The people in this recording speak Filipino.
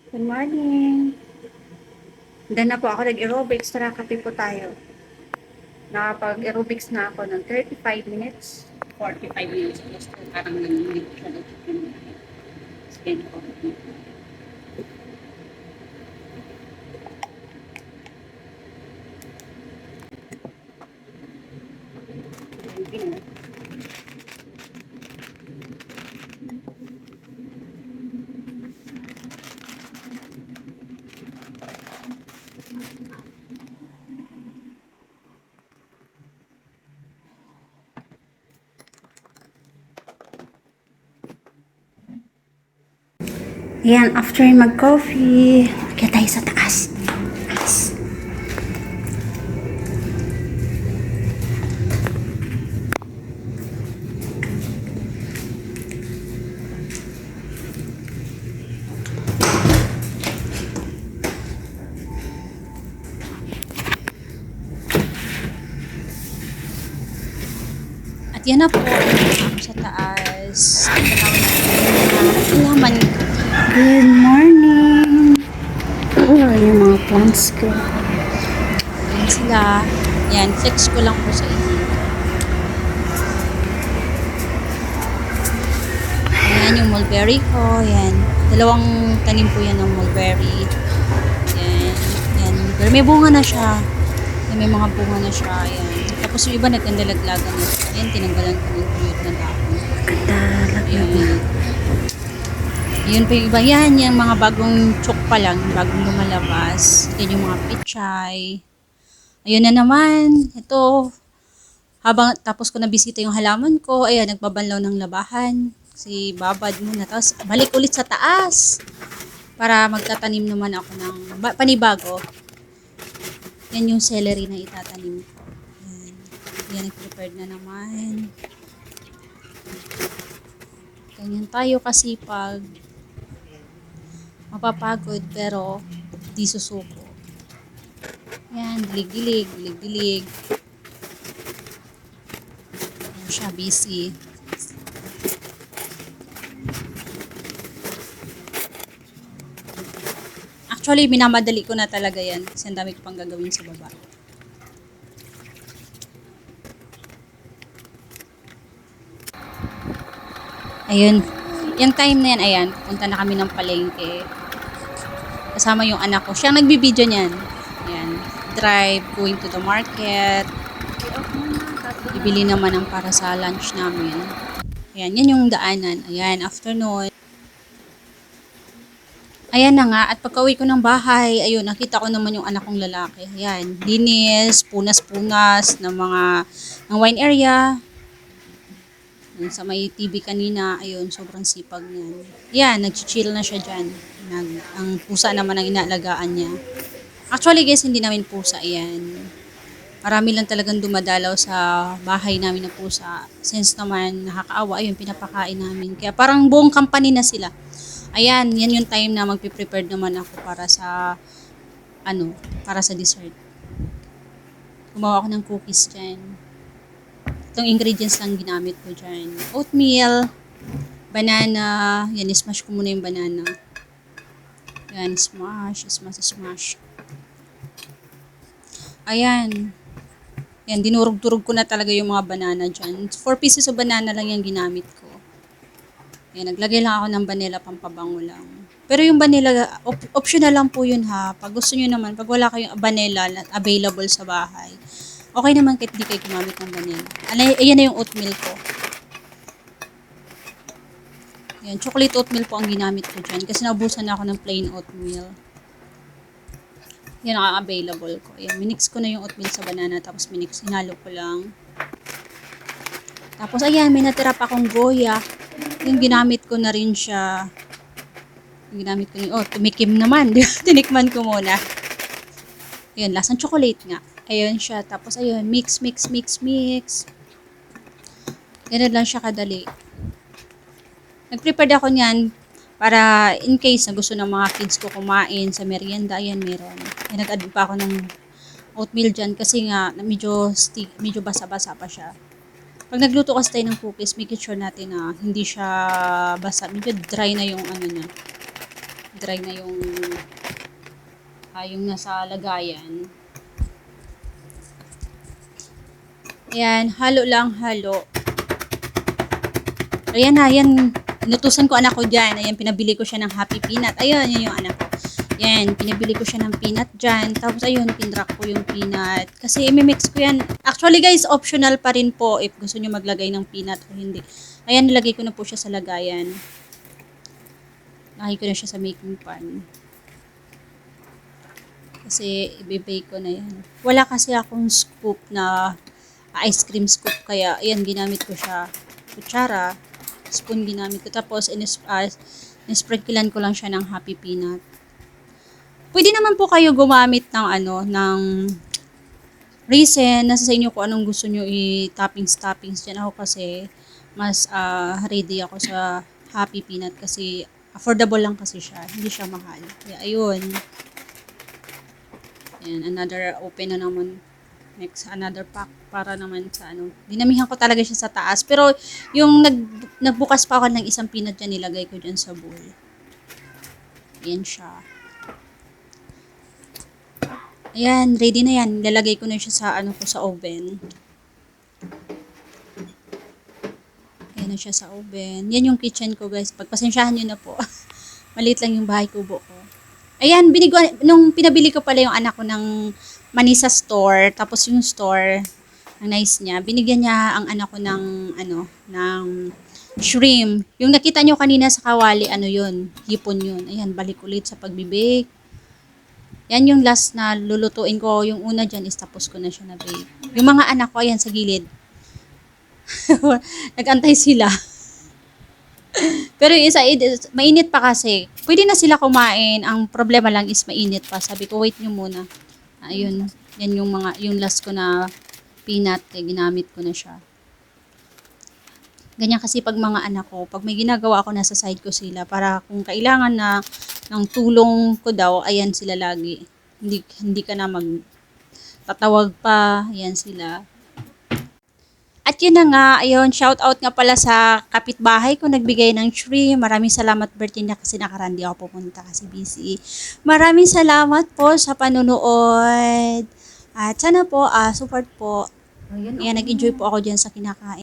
Good morning. Handa na po ako nag-aerobics. Tara, kape po tayo. Nakapag-aerobics na ako ng 35 minutes. 45 minutes plus parang nag-minute siya na spend ko. Yan, after mag-coffee, kaya tayo sa taas. Taas. At yan na po, ako sa taas. Alaman. Good morning. Oh, yung mga plants ko. Yan sila. Yan, flex ko lang po sa inyo. Ayan yung mulberry ko. Yan. Dalawang tanim po yan ng mulberry. Yan. Yan. Pero may bunga na siya. Yan, may mga bunga na siya. Yan. Tapos yung iba nagkandalaglagan na siya. Yan, tinanggalan ko ng tuyot na dahon. Ganda, laglag na. Yan. Yun pa yung iba. Yan, yung mga bagong chok pa lang. Bagong lumalabas. Yan yung mga pichay. Ayun na naman. Ito. Habang tapos ko nabisita yung halaman ko, ayan, nagbabanlaw ng labahan. Si babad muna. Tapos balik ulit sa taas. Para magtatanim naman ako ng panibago. Yan yung celery na itatanim ko. Yan. Yan, nag-prepared na naman. Ganyan tayo kasipag. Mapapagod pero di susuko. Yan, dilig-dilig, dilig-dilig. Yan siya, busy. Actually, minamadali ko na talaga yan kasi ang dami ko pang gagawin sa baba. Ayun. Yung time na yan, ayan, punta na kami ng palengke. Kasama yung anak ko. Siya ang nagbibideo niyan. Ayan. Drive, going to the market. Bibili naman ng para sa lunch namin. Ayan, yan yung daanan. Ayan, afternoon. Ayan na nga, at pagka-uwi ko ng bahay, ayun, nakita ko naman yung anak kong lalaki. Ayan, linis, punas-punas ng mga, ng wine area. Ayan, sa may TV kanina, ayun, sobrang sipag niyan. Ayan, nag-chill na siya dyan. Ang pusa naman ang inaalagaan niya. Actually guys, hindi namin pusa yan. Marami lang talagang dumadalaw sa bahay namin na pusa. Since naman nakakaawa, ayun, pinapakain namin. Kaya parang buong company na sila. Ayan, yan yung time na magpe-prepare naman ako para sa, para sa dessert. Gumawa ako ng cookies dyan. Itong ingredients lang ginamit ko dyan. Oatmeal, banana, yan, smash ko muna yung banana. Yan, smash. Ayan. Yan, dinurog-durog ko na talaga yung mga banana dyan. 4 pieces of banana lang yung ginamit ko. Yan, naglagay lang ako ng vanilla, pampabango lang. Pero yung vanilla, optional lang po yun ha. Pag gusto nyo naman, pag wala kayong vanilla available sa bahay, okay naman kahit di kayo gumamit ng vanilla. Ayan na yung oatmeal ko. Yan, chocolate oatmeal po ang ginamit ko dyan. Kasi naubusan na ako ng plain oatmeal. Yan ang available ko. Yan, minix ko na yung oatmeal sa banana. Tapos hinalo ko lang. Tapos ayan, may natira pa akong goya. Yung ginamit ko na rin siya. Yung ginamit ko tumikim naman. Tinikman ko muna. Ayan, lasang chocolate nga. Ayun siya. Tapos ayun, mix. Ganun lang siya kadali. Nag-prepared ako niyan para in case na gusto ng mga kids ko kumain sa merienda. Ayan, meron. Ayan, nag-add pa ako ng oatmeal dyan kasi nga medyo basa-basa pa siya. Pag nagluto kasi tayo ng cookies, make sure natin na hindi siya basa. Medyo dry na yung niya. dry na yung nasa lagayan. Ayan, halo lang, halo. Ayan na, yan. Inutusan ko anak ko dyan. Ayan, pinabili ko siya ng Happy Peanut. Ayun, yun yung anak ko. Yan, pinabili ko siya ng peanut dyan. Tapos ayun, pinrock ko yung peanut. Kasi imimix ko yan. Actually guys, optional pa rin po if gusto nyo maglagay ng peanut o hindi. Ayan, nilagay ko na po siya sa lagayan. Lagay ko na siya sa making pan. Kasi ibibake ko na yan. Wala kasi akong scoop na ice cream scoop. Kaya ayan, ginamit ko siya. Kutsara, spoon ginamit ko. Tapos in-sprinklean ko lang siya ng Happy Peanut. Pwede naman po kayo gumamit ng ng raisin. Nasa sa inyo kung anong gusto nyo i-toppings dyan. Ako kasi mas ready ako sa Happy Peanut kasi affordable lang kasi siya. Hindi siya mahal. Kaya ayun. Ayan, another open na naman. Next, another pack para naman sa Dinamihan ko talaga siya sa taas. Pero yung nagbukas pa ako ng isang peanut dyan, nilagay ko dyan sa bowl. Ayan siya. Ayan, ready na yan. Lalagay ko na siya sa sa oven. Ayan na siya sa oven. Yan yung kitchen ko, guys. Pagpasensyahan niyo na po. Maliit lang yung bahay kubo ko. Ayan, nung pinabili ko pala yung anak ko ng Manisa store, tapos yung store, ang nice niya, binigyan niya ang anak ko ng ng shrimp. Yung nakita niyo kanina sa kawali, yun, hipon yun. Ayan, balik ulit sa pagbibake. Yan yung last na lulutuin ko. Yung una dyan is tapos ko na siya na bake. Yung mga anak ko, ayan sa gilid. Nag-antay sila. Pero yung isa, mainit pa kasi. Pwede na sila kumain. Ang problema lang is mainit pa. Sabi ko, wait nyo muna. Ayun. Yan yung last ko na peanut. Ginamit ko na siya. Ganyan kasi pag mga anak ko, pag may ginagawa ako, nasa side ko sila para kung kailangan na ng tulong ko daw, ayan sila lagi. Hindi ka na magtatawag pa, ayan sila. At yun na nga, ayun, shout out nga pala sa kapitbahay ko nagbigay ng tree. Maraming salamat, Bertina, kasi nakaraan di ako pupunta kasi busy. Maraming salamat po sa panunood. At sana po, support po. Ayan, nag-enjoy po ako dyan sa kinakain.